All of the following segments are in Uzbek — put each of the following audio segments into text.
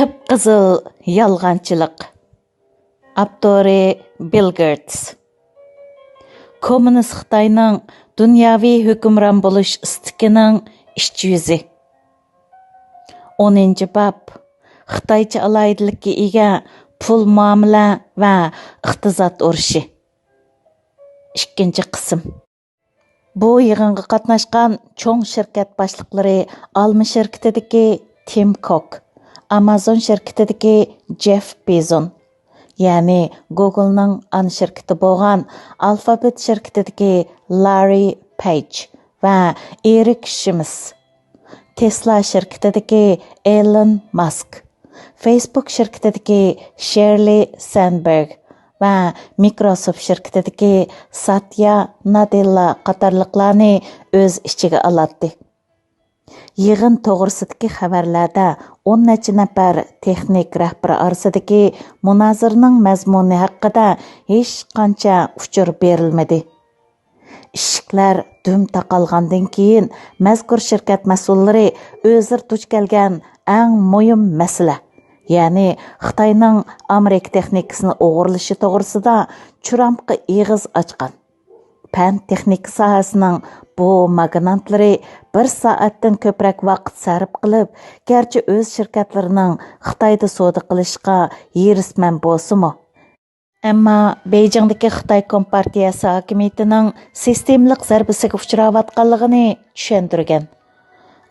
Qıp-qızıl yalğançılıq. Abdori Bill Gates. Kommunist Xitayning dunyoviy hukmron bo'lish istikining ishchi yuzi. 10 bab. Xitoycha alaydilikka ega pul muomala va iqtisod urushi. 2 qism. Bu yig'inga qatnashgan cho'ng shirkat boshliqlari Alma shirkatidagi Tim Cook, Amazon shirkatidagi Jeff Bezos, ya'ni Google'ning ana shirkati bo'lgan Alphabet shirkatidagi Larry Page va Eric Schmidt, Tesla shirkatidagi Elon Musk, Facebook shirkatidagi Sheryl Sandberg va Microsoft shirkatidagi Satya Nadella qatorliqlarni o'z ichiga oladi. Yig'in to'g'risidagi xabarlarda 10 necha nafar texnik rahbar orasidagi munozaraning mazmuni haqida hech qancha uchur berilmadi. Ishiklar dum taqalgandan keyin mazkur shirkat mas'ullari o'zir duch kelgan eng muhim masala, ya'ni Xitoyning Amerika texnikasini o'g'irlashi to'g'risida churamqi eg'iz ochgan. Pan texnika sohasining bu magnantlari 1 soatdan ko'proq vaqt sarf qilib, garchi o'z shirkatlarining Xitoyda savdo qilishga yirisman bo'lsa-mu, ammo Beyjingdagi Xitoy Kompartiyasi hokimiyatining sistemlik zarbasiga uchrayotganligini tushuntirgan.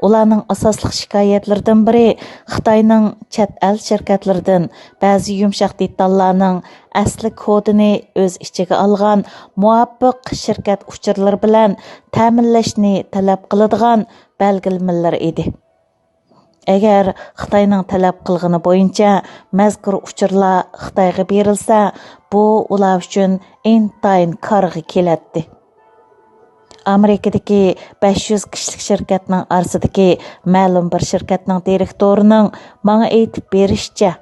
Ularning asosli shikoyatlaridan biri Xitoyning chet el shirkatlaridan ba'zi yumshoq detallarning asli kodini o'z ichiga olgan muvofiq shirkat uchurlari bilan ta'minlashni talab qiladigan belgilamalari edi. Agar Xitoyning talab qilgani bo'yicha mazkur uchurlar Xitoyga berilsa, bu ular uchun intayin qarg'i keladi. Amerikadagi 500 kishilik shirkatning orasidagi ma'lum bir shirkatning direktorining menga aytib berishicha,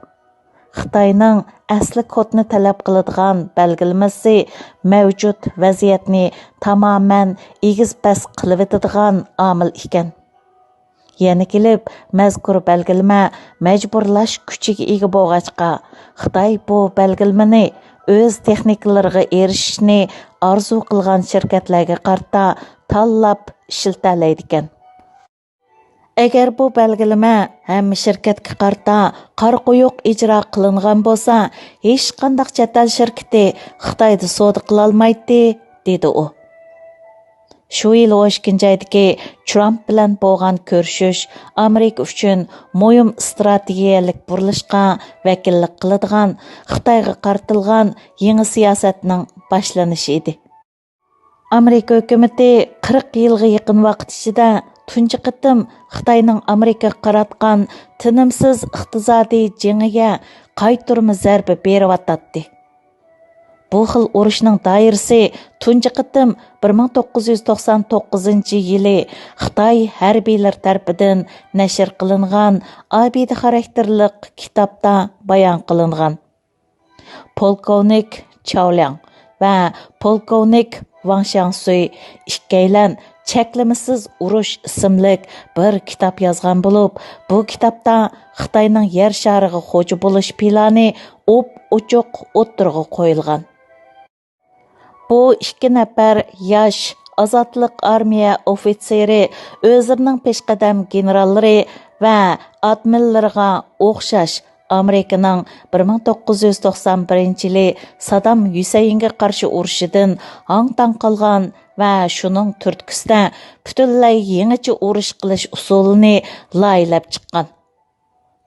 Xitoyning asli kodni talab qiladigan belgilamasi mavjud vaziyatni tamoman egiz-pas qilib etadigan omil ekan. Yana kelib, mazkur belgilama majburlash kuchiga ega bo'lg'achqa, Xitoy bu belgilamani o'z texnikalariga erishishni arzu qilgan shirkatlarga qarta tanlab ishiltalaydi ekan. Agar bu belgilama hamma shirkatga qarta qarqo'yoq ijro qilingan bo'lsa, hech qanday chet el shirkati Xitoyda savdo qila olmaydi, dedi u. Shu yil Washingtondagi Trump bilan bo'lgan ko'rishish Amerika uchun muhim strategiyalik burilishga vakillik qiladigan, Xitoyga qartilgan yangi siyosatning boshlanishi edi. Amerika hukumati 40 yilga yaqin vaqt ichida tunji qitim Xitoyning Amerikaga qaratgan tinimsiz iqtisodiy jangiga qaytarma zarba beryotdi. Bu xil urushning doirasi tunji qitim 1999-yili Xitoy harbiylar tarafidan nashr qilingan abida xarakterlik kitobda bayon qilingan. Polkovnik Chaolyang va polkovnik Wang Shangsui ikkalan cheklamasiz urush ismli bir kitob yozgan bo'lib, bu kitobda Xitoyning yer shariga xo'ja bo'lish plani ochiq o'tirg'a qo'yilgan. Bu 2 nafar yosh ozodlik armiya ofitseri o'zlarining peshqadam generallari va admirallariga o'xshash Amerikaning 1991-yili Saddam Husaynga qarshi urushidan hang-tang qolgan va shuning turtkisida butunlay yangicha urush qilish usulini loyihalab chiqqan.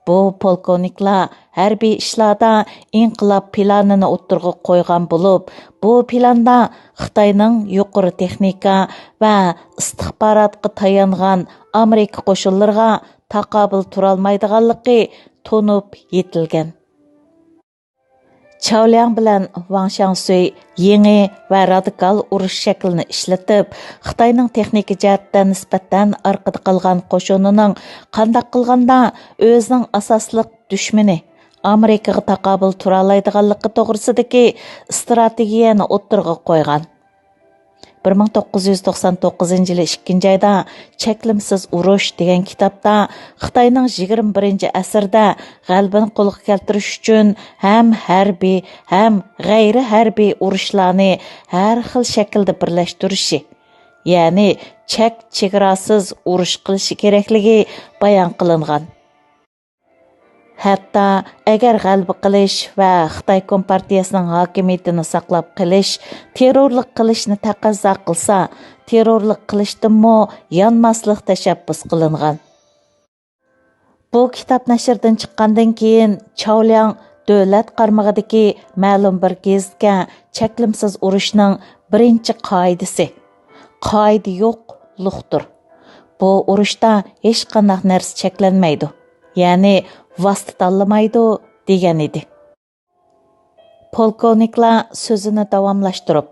Bu polkovniklar harbiy ishlarda inqilob planini o'ttirg'a qo'ygan bo'lib, bu planda Xitoyning yuqori texnika va istixborotga tayangan Amerika qo'shinlariga taqobil turolmaydiganligi tonib yetilgan. Chaolyang bilan Wang Shangsui yangi va radikal urush shaklini ishlatib, Xitoyning texnika jihatdan nisbatan orqada qolgan qo'shinining qanday qilganda o'zining asosli dushmani Amerikaga taqobil tura oladiganligi to'g'risidagi strategiyani o'ttirg'a qo'ygan. 1999 yılı 2 ayda Cheklimsiz urush degan kitapda Xitoyning 21 asrda g'alabani qo'lga keltirish uchun ham harbiy, ham g'ayri harbiy urushlarni har xil shaklda birlashtirishi, ya'ni chegarasiz urush qilishi kerakligi bayon qilingan. Hatta agar g'alaba qilish va Xitoy Kompartiyasining hokimiyatini saqlab qilish terrorlik qilishni taqozo qilsa, terrorlik qilishdanmi yonmaslik tashabbus qilingan. Bu kitob nashrdan chiqqandan keyin Chaolyang davlat qarmog'idagi ma'lum bir gazetga cheklimsiz urushning birinchi qoidasi qoida yo'qlikdir. Bu urushda hech qanday narsa cheklanmaydi, ya'ni vosita tanlamaydi degan edi. Polkovniklar so'zini davomlashtirib,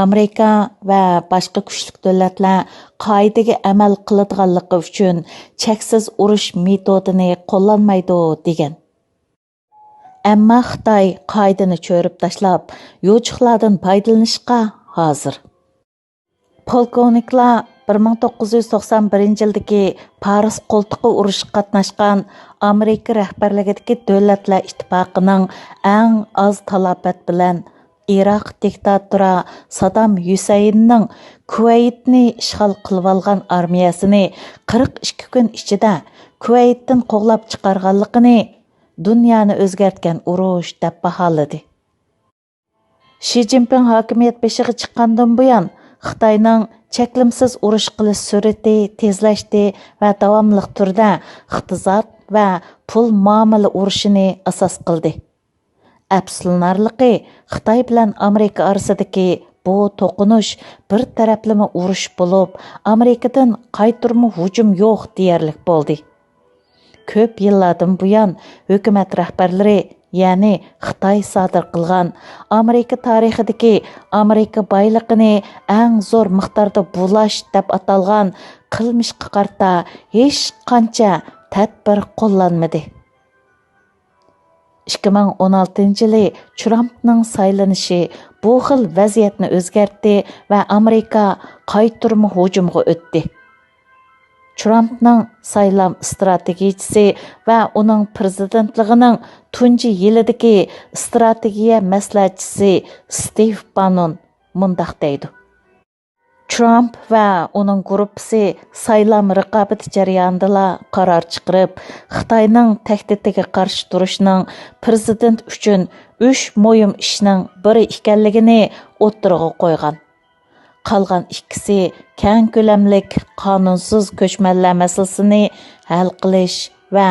Amerika va boshqa kuchli davlatlar qoidaga amal qiladiganligi uchun cheksiz urush metodini qo'llanmaydi degan. Ammo Xitoy qoidani cho'rib tashlab, yo'chiqlardan foydalanishga hozir. Polkovniklar 1991 yildagi Paris qo'ltiqi urushi qatnashgan Amerika rahbarligidagi davlatlar ittifoqining eng oz talafot bilan Iroq diktatori Saddam Husaynning Kuvaytni ishg'ol qilib olgan armiyasini 42 kun ichida Kuvaytdan qo'g'lab chiqarganligini dunyoni o'zgartgan urush deb baholadi. Shi Jinping hokimiyat beshiga chiqqandan buyon Xitoyning cheklimsiz urush qilish sur'ati tezlashdi va davomli turda iqtisod va pul muomala urushini asos qildi. Afsuslanarligi, Xitoy bilan Amerika orasidagi bu to'qinish bir taraflama urush bo'lib, Amerikadan qaytirma hujum yo'q deyarlik bo'ldi. Ko'p yillardan buyon hukumat rahbarlari, ya'ni Xitoy sodir qilgan Amerika tarixidagi Amerika boyligini eng zo'r miqdorda bulash deb atalgan qilmishga qarta hech qancha tadbir qo'llanmadi. 2016 yili Trumpning saylanishi bu xil vaziyatni o'zgartdi va Amerika qaytirma hujumga o'tdi. Trumpning saylam strategiyasi va uning prezidentligining tunji yilidagi strategiya maslahatchisi Steve Bannon mundaq deydi. Trump va uning guruhi saylam raqobati jarayonida qaror chiqarib, Xitoyning tahdidiga qarshi turishning prezident uchun 3 muhim ishning biri ekanligini o'ttirg'a qo'ygan. Qolgan ikkisi keng ko'lamlik qonunsiz ko'chmanlar masalasini hal qilish va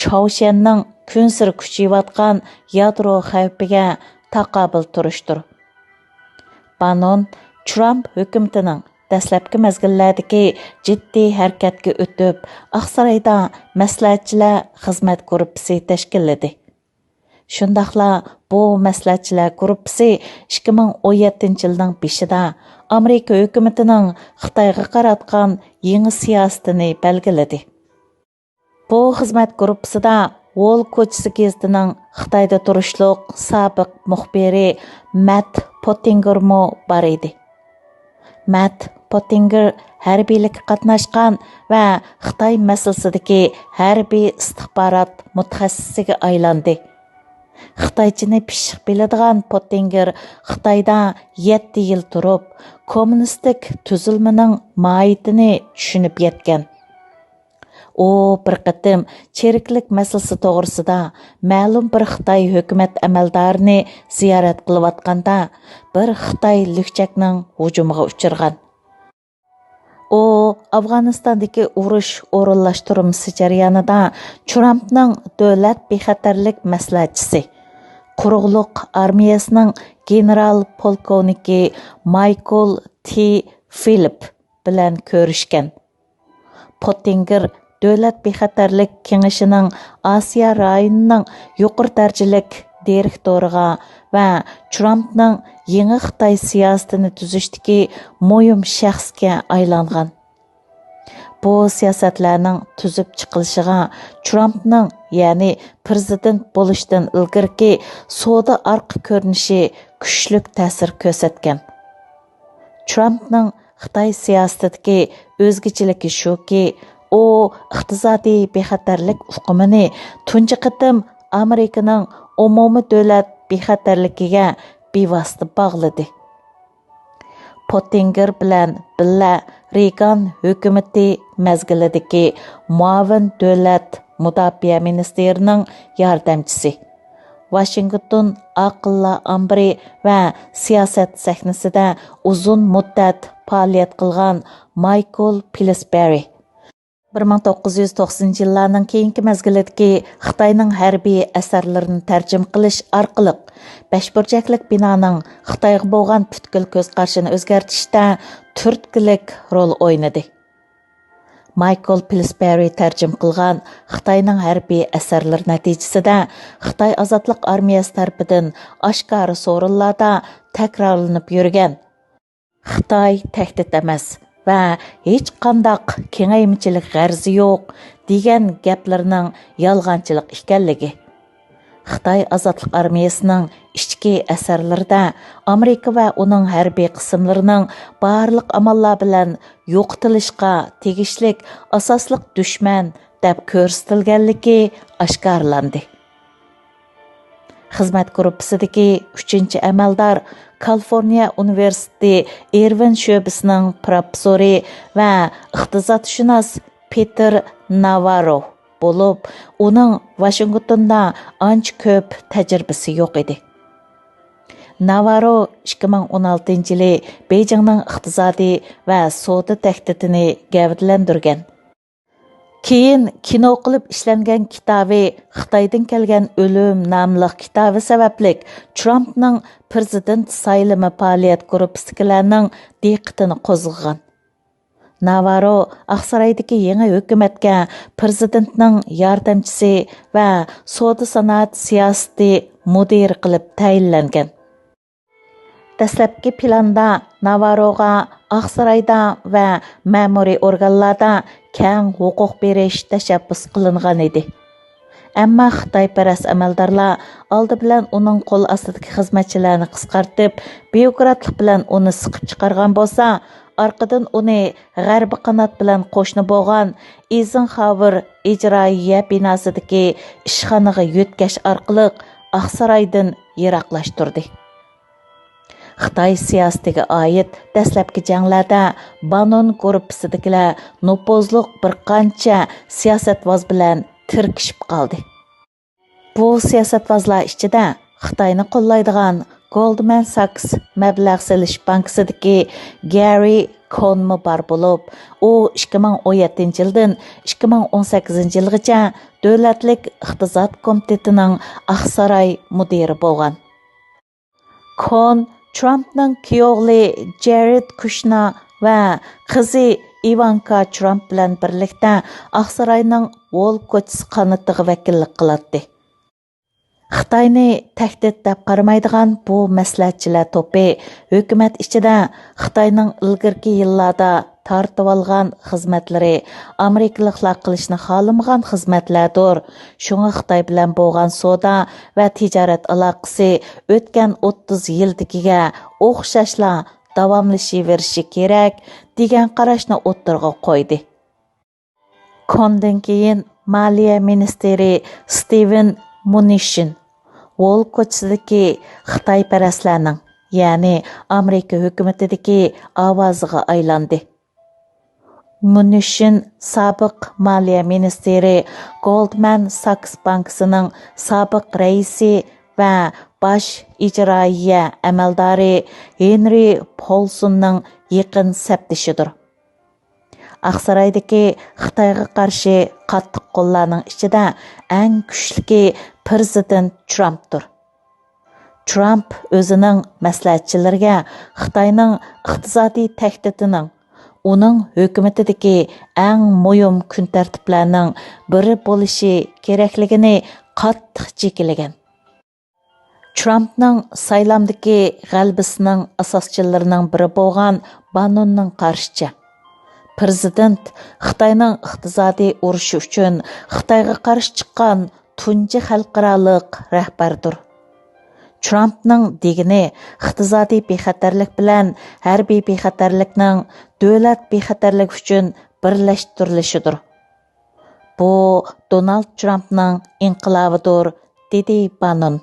Chaoshenning kunsir kuchayotgan yadro xavfiga taqobil turishdir. Bannon Trump hukumatining dastlabki mezgillardagi jiddiy harakatga o'tib, Oqsaroyda maslahatchilar xizmat guruhi tashkilladi. Shundaqla bu maslahatchilar guruhi 2017 yilning beshida Amerika hukumatining Xitoyga qaratgan yangi siyosatini belgiladi. Bu xizmat guruhida Wall ko'chasi gazetining Xitoyda turishliq sobiq muxbiri Matt Pottinger bor edi. Matt Pottinger harbiylikka qatnashgan va Xitoy masalasidagi harbiy istixborot mutaxassisiga aylandi. Xitoychini pishiq biladigan Pottinger Xitoyda 7 yil turib, kommunistik tuzilmaning mohiyatini tushunib yetgan. U bir qatim cheriklik masalasi to'g'risida ma'lum bir Xitoy hukumat amaldorini ziyorat qilayotganda bir Xitoy lukchakning hujumiga uchirgan. U Afg'onistondagi urush o'rinlashtirmasi jarayonida Trumpning davlat bexatarlik maslahatchisi, quruqliq armiyasining general polkovniki Michael T. Phillip bilan ko'rishgan. Pottinger Davlat bexatarlik kengashining Osiyo rayonining yuqori darajalik direktoriga va Trumpning yangi Xitoy siyosatini tuzishdagi muhim shaxsga aylangan. Bu siyosatlarning tuzib chiqilishiga Trumpning, ya'ni prezident bo'lishdan ilgirki savdo orqa ko'rinishi kuchli ta'sir ko'rsatgan. Trumpның Xitoy siyosatidagi o'zgachilik shuki, u iqtisodiy bexatarlik uqumini tunji qitim Amerikaning umumiy davlat bexatarligiga bevosita bog'ladi. Pottinger bilan billa Reagan hukumati mezgilidagi muavin davlat mudofaa ministerining yordamchisi. Washington aqlli ambri va siyosat sahnasida uzun muddat faoliyat qilgan Michael Pillsbury 1990 yillarning keyingi mezgilidagi Xitoyning harbiy asarlarini tarjima qilish orqali beshburchaklik binoning Xitoyga bo'lgan butkul ko'z qarashini o'zgartirishda turtkilik rol o'ynadi. Michael Pillsbury tarjim qilgan Xitoyning harbiy asarlari natijasida Xitoy ozodlik armiyasi tarafidan oshkora so'rinlarda takrorlanib yurgan Xitoy tahdid emas va hech qandaq kengaymichilik g'arzi yo'q degan gaplarning yolg'onchilik ekanligi. Xitoy ozodlik armiyasining ichki asarlarida Amerika va uning harbiy qismlarining barliq amallar bilan yo'qotilishga tegishlik asosliq dushman deb ko'rsatilganligi oshkorlandi. Xizmat gruppasidagi 3-chi amaldor Kaliforniya Universiteti Irvin sho'basining professori va iqtisodshunos Peter Navarro bo'lib, uning Washingtonda ancha ko'p tajribasi yo'q edi. Navarro 2016-yili Beijingning iqtisodiy va savdo tahdidini gavdalantirgan. Keyin kino qilib ishlangan kitobi Xitoydan kelgan o'lim nomli kitobi sababli Trumpning prezident saylimi faoliyat gruppasidagilarning diqqatini qo'zg'agan. Navarro Aqsaroydagi yangi hukumatga prezidentning yordamchisi va savdo sanoat siyosati mudiri qilib tayinlangan. Dastlabki planda Navarroga Aqsaroyda va ma'muriy organlarda keng huquq berish tashabbus qilingan edi. Ammo Xitoyparast amaldorlar oldi bilan uning qo'l ostidagi xizmatchilarni qisqartib, byurokratlik bilan uni siqib chiqargan bo'lsa, orqadan uni g'arbiy qanot bilan qo'shni bo'lgan Eisenhower ijroiya binosidagi ishxonaga yo'tkash orqali Aqsaroydan yiroqlashtirdi. Xitoy siyosatiga oid dastlabki janglarda Bannon gruppasidagilar nupuzliq bir qancha siyosatvoz bilan tirkishib qoldi. Bu siyosatvozlar ichida Xitoyni qo'llaydigan Goldman Sachs mablag' selish bankisidagi Gary Cohnmi bor bo'lib, u 2017 yildan 2018 yilgacha Davlatlik iqtisod komitetining Aqsaroy mudiri bo'lgan. Cohn Trumpning kuyovli Jared Kushner va qizi Ivanka Trump bilan birlikda Aqsaroyning Wall ko'chasi qanatiga vakillik qiladi. Xitoyni tahdid deb qaramaydigan bu maslahatchilar to'pi hukumat ichida Xitoyning ilgirki yillarda tortib olgan xizmatlari Amerikaliklar qilishni xohlamagan xizmatlardir. Shunga Xitoy bilan bo'lgan savdo va tijorat aloqasi o'tgan 30 yildagiga o'xshashla davomlashaverishi kerak degan qarashni o'ttirg'a qo'ydi. Kondan keyin Moliya ministri Steven Mnuchin Wall ko'chasidagi Xitoyparastlarning, ya'ni Amerika hukumatidagi ovoziga aylandi. Mnuchin sobiq Moliya ministri Goldman Sachs bankisining sobiq raisi va bosh ijroiya amaldori Henry Paulsonning yaqin sapdishidir. Aqsaroydagi Xitoyga qarshi qattiq qo'llarning ichida eng kuchli prezident Trumpdir. Trump o'zining maslahatchilariga Xitoyning iqtisodiy tahdidining uning hukumatidagi eng muhim kun tartiblarning biri bo'lishi kerakligini qattiq cheklagan. Trumpning saylamdagi g'alabasining asoschilarining biri bo'lgan Bannonning qarshicha prezident Xitoyning iqtisodiy urushi uchun Xitoyga qarshi chiqqan tunji xalqaroliq rahbardir. Trumpның дегені iqtisodiy bexatarlik bilan harbiy bexatarlikning davlat bexatarlik uchun birlashtirilishidir. Bu Donald Trumpның inqilobidir, dedi Bannon.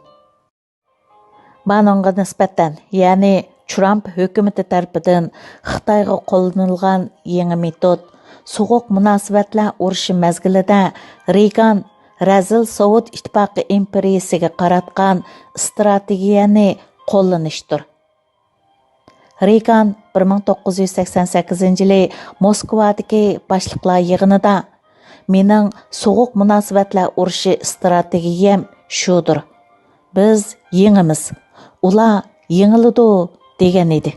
Bannonga nisbatan, ya'ni Trump hökuməti tərəfindən Xitayğa qo'llanılgan yangi metod soğuq münasibətlər urushi məzgilida Reagan Razil Sovet İttifaqı imperiyasiga qaratgan strategiyani qo'llanishdir. Reagan 1988-yili Moskvadagi boshliqlar yig'inida mening soğuq münasibətlər urushi strategiyam shudir. Biz yengimiz, ular yengiladi degan edi.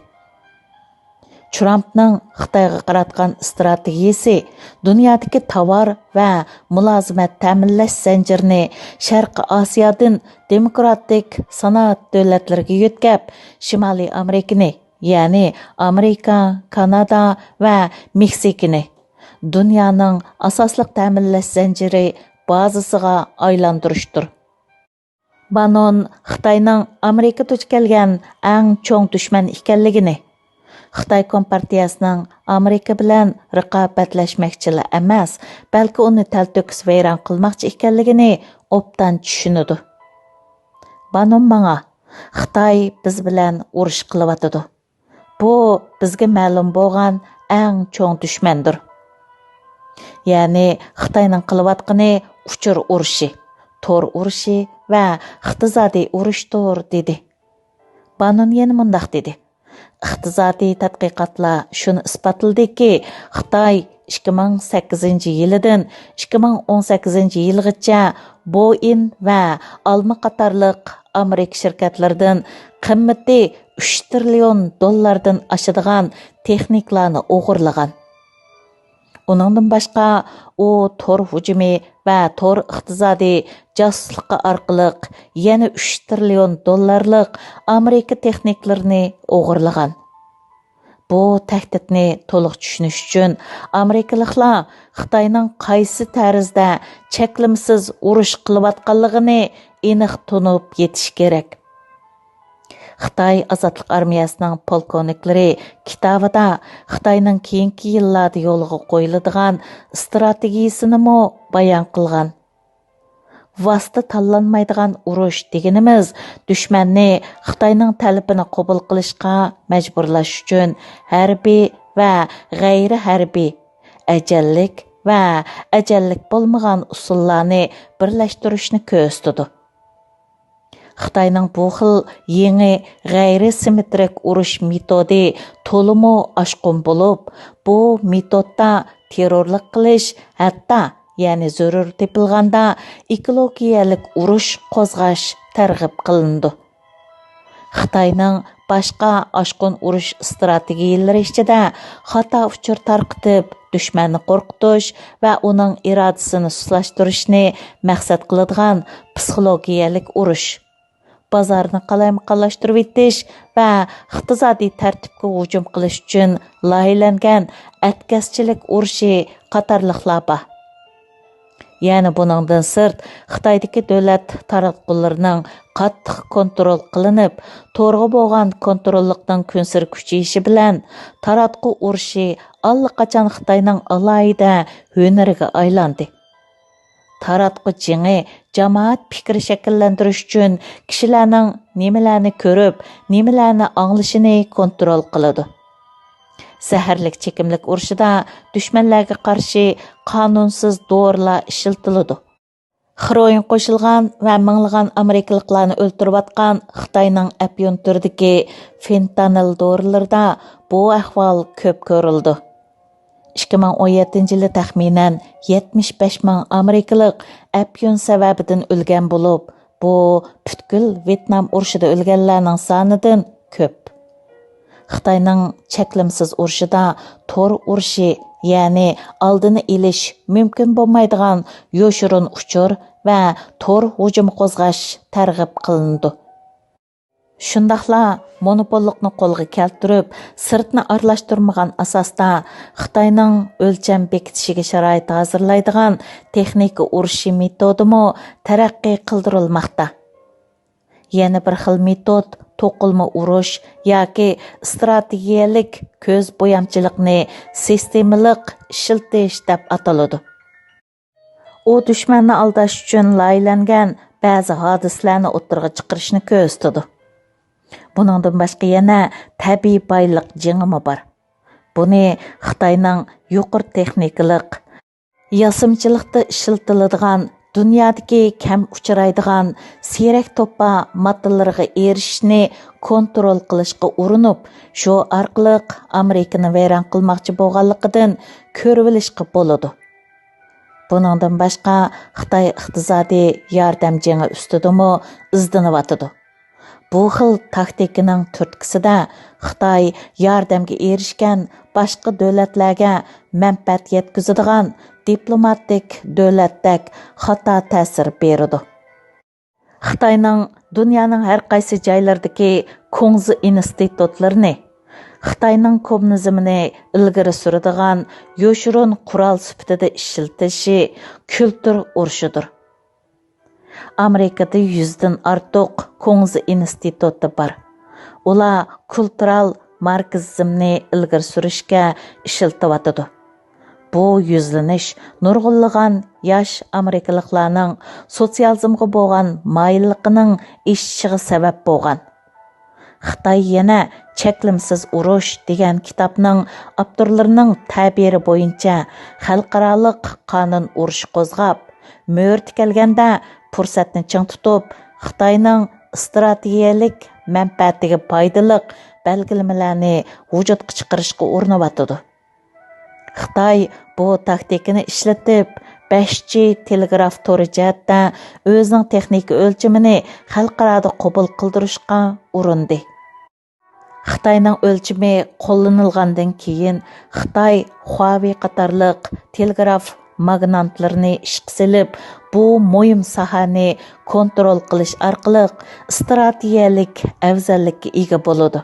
Trumpның Xitoyga qaratgan strategiyasi dunyodagi tovar va mulozimat ta'minlash zanjirini Sharqi Osiyodan demokratik sanoat davlatlariga yetkab, Shimoliy Amerikani, ya'ni Amerika, Kanada va Meksikani dunyoning asosliq ta'minlash zanjiri bazasiga aylantirishdir. Bannon Xitoyning Amerika duch kelgan eng cho'ng dushman ekanligini, Xitoy Kompartiyasining Amerika bilan raqobatlashmoqchilar emas, balki uni talto'kis vayron qilmoqchi ekanligini obdan tushunadi. Bannon menga Xitoy biz bilan urush qilyotidi. Bu bizga ma'lum bo'lgan eng cho'ng dushmandir. Ya'ni Xitoyning qilayotgani uchur urushi, tor urushi va iqtisodiy urushdir dedi. Bannon yana mundaq dedi. İqtisodiy tadqiqotlar shuni isbotladiki, Xitoy 2008-yildan 2018-yilgacha Boeing va Alma qatorliq Amerika shirkatlaridan qimmati 3 trillion dollardan oshadigan texniklarni o'g'irlagan. Uningdan boshqa u tor hujumi va tor iqtisodiy josuslikqa orqali yana 3 trillion dollarlik Amerika texniklarini o'g'irlagan. Bu tahdidni to'liq tushunish uchun Amerikaliklar Xitoyning qaysi tarzda cheklimsiz urush qilayotganligini aniq tunib yetish kerak. Xitoy Azadlik armiyasining polkovniklari kitobida Xitoyning keyingi yillarda yo'lga qo'yiladigan strategiyasini bayon qilgan. Vosita tanlanmaydigan urush deganimiz dushmanni Xitoyning talabini qabul qilishga majburlash uchun harbiy va g'ayri harbiy, ajallik va ajallik bo'lmagan usullarni birlashtirishni ko'zladi. Xitoyning bu xil yangi g'ayri simmetrik urush metodi to'limi oshqun bo'lib, bu metodda terrorlik qilish, hatto ya'ni zarur tepilganda ekologiyalik urush qo'zg'ash targ'ib qilindi. Xitoyning boshqa oshqun urush strategiyalari ichida xato uchur tarqitib, dushmanni qo'rqitish va uning irodasini sustlashtirishni maqsad qiladigan psixologiyalik urush, bozorni qalaymiqonlashtirib etish va iqtisodiy tartibga hujum qilish uchun loyihalangan atkazchilik urushi qatorliqlar bor. Ya'ni buningdan sirt Xitoydagi davlat taratqullarining qattiq kontrol qilinib, to'g'ri bo'lgan kontrollikning kunsir kuchayishi bilan taratqu urushi allaqachon Xitoyning alohida hunariga aylandi. Taratqu jingi jamoat fikri shakllantirish uchun kishilarning nimalarni ko'rib, nimalarni anglashini kontrol qiladi. Zaharlik chekimlik urushida dushmanlarga qarshi qonunsiz dorilar ishlatiladi. Xroin qo'shilgan va minglagan amerikaliklarni o'ltirayotgan Xitoyning opium turidagi fentanil dorilarida bu ahvol ko'p ko'rildi. 2017-yili taxminan 75 ming amerikalik opium sababidan o'lgan bo'lib, bu butkul Vyetnam urushida o'lganlarning sonidan ko'p. Xitoyning cheklimsiz urushida tor urushi, ya'ni oldini olish mumkin bo'lmaydigan yoshirin uchur va tor hujum qo'zg'ash targ'ib qilindi. Shundaqla monopollikni qo'lga keltirib, sirtni aralashtirmagan asosda Xitoyning o'lcham bekitishiga sharoit hozirlaydigan texnika urushi metodimi taraqqiy qildirilmoqda. yana bir xil metod to'qilma urush yoki strategiyalik ko'z bo'yamchilikni sistemalik ishiltish deb ataladi. U dushmanni aldash uchun loyihalangan ba'zi hodisalarni o'ttirg'a chiqarishni ko'zladi. Buningdan boshqa yana tabiiy boylik jingimi bor. Buni Xitoyning yuqori texnikalik yasimchilikda ishiltiladigan dunyodagi kam uchraydigan siyrak to'pa modellariga erishishni kontrol qilishga urinib, shu orqali Amerikani vayron qilmoqchi bo'lganligidan ko'rib olishga bo'ladi. Buningdan boshqa Xitoy iqtisodiy yordam jangi ustidami izlanayotdi. Bu xil taktikaning turtkisida Xitoy yordamga erishgan boshqa davlatlarga manfaat yetkazadigan diplomatik davlatdak xato ta'sir beradi. Xitoyning dunyoning har qaysi joylaridagi Kongzi institutlarini Xitoyning kommunizmini ilgari suradigan yoshurun qurol sifatida ishiltishi kultur urushidir. Amerikada 100dan ortiq Kongzi instituti bor. Ular kultural marksizmni ilgari surishga ishiltiyotdi. Bu yuzlanish nurg'unlagan yosh amerikaliklarning sotsializmga bo'lgan moyilligining eshishiga sabab bo'lgan. Xitoy yana Cheklimsiz urush degan kitobning avtorlarining ta'biri bo'yicha xalqaroliq qonun urushi qo'zg'ab, mo'rt kelganda fursatni ching tutib, Xitoyning strategiyalik manfaatiga foydaliq belgilamalarni vujudga chiqarishga urinayotdi. Xitoy bu taktikani ishlatib, 5G telegraf tori jihatda o'zining texnik o'lchimini xalqaroda qabul qildirishga urindi. Xitoyning o'lchimi qo'llanilgandan keyin Xitoy Huawei qatorliq telegraf magnatlarini ishga solib, bu muhim sohani kontrol qilish orqali strategiyalik afzallikka ega bo'ladi.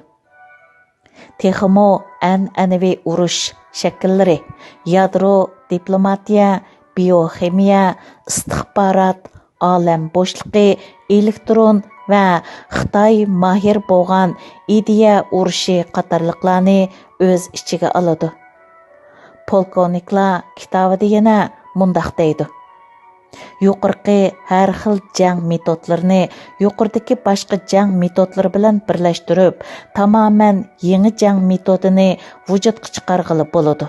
Texmo an'anaviy urush shakllari, yadro, diplomatiya, bioximiya, istixborot, olam bo'shliqi, elektron va Xitoy mahir bo'lgan ideya urushi qatorliqlarni o'z ichiga oladi. Polkovniklar kitobida yana mundaq deydi. Yuqorqi har xil jang metodlarini yuqoridagi boshqa jang metodlari bilan birlashtirib, tamoman yangi jang metodini vujudga chiqarg'ili bo'ladi.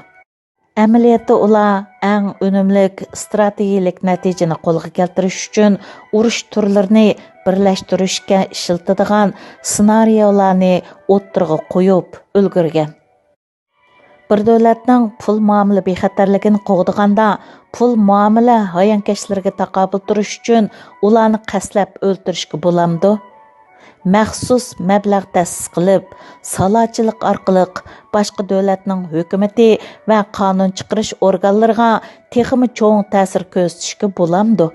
Amaliyotda ular eng unumli strategik natijani qo'lga keltirish uchun urush turlarini birlashtirishga ishiltadigan ssenariyolarni o'ttirg'a qo'yib ulgurgan. Bir davlatning pul muomala bexatarligini qo'g'diganda pul muomala hayonkashlarga taqobil turish uchun ularni qaslab o'ltirishga bo'lamdi. Maxsus mablag' ta'sis qilib, salochilik orqali boshqa davlatning hukumati va qonun chiqarish organlariga texmi cho'ng ta'sir ko'rsatishga bo'lamdi.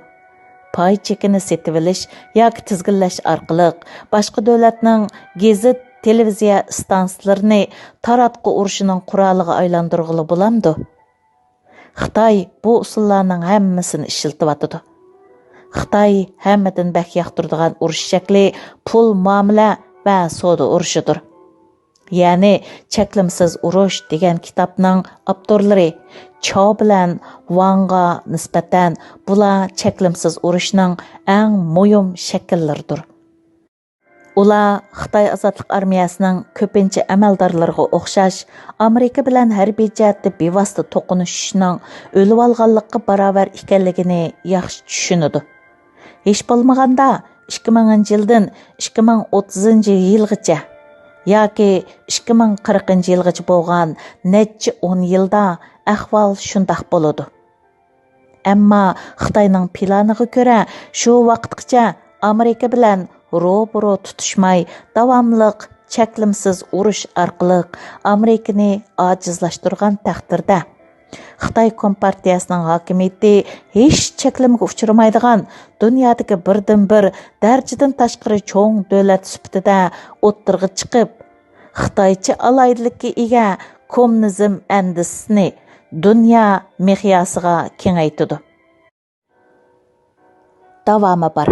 Pay chekini setib olish yoki tizginlash orqali boshqa davlatning gazet televiziya stansiyalarini taratqu urushining quroliga aylantirg'ili bo'lamdi. Xitoy bu usullarning hammasini ishiltiyotdi. Xitoy hammadan bak yoqtiradigan urush shakli pul muomala va savdo urushidir. Ya'ni Cheklimsiz urush degan kitobning avtorlari Chao bilan Wangga nisbatan bular cheklimsiz urushning eng muhim shakllaridir. Ular Xitoy ozodlik armiyasining ko'pincha amaldorlariga o'xshash Amerika bilan harbiy jihatda bevosita to'qinishishning o'lib olganlikqa barobar ekanligini yaxshi tushunadi. Hech bo'lmaganda 2000-yildan 2030-yilgacha yoki 2040-yilgacha bo'lgan necha 10 yilda ahvol shundoq bo'ladi. Ammo Xitoyning planiga ko'ra shu vaqtgacha Amerika bilan ro'baro tutishmay davomliq cheklimsiz urush orqali Amerikani ojizlashtirgan taqdirda Xitoy Kompartiyasining hokimiyati hech cheklimga uchramaydigan dunyodagi birdan-bir darajadan tashqari cho'ng davlat sifatida o'ttirg'i chiqib, Xitoycha alaydilikka ega kommunizm andisini dunyo miqyosiga kengaytirdi. Davomi bor.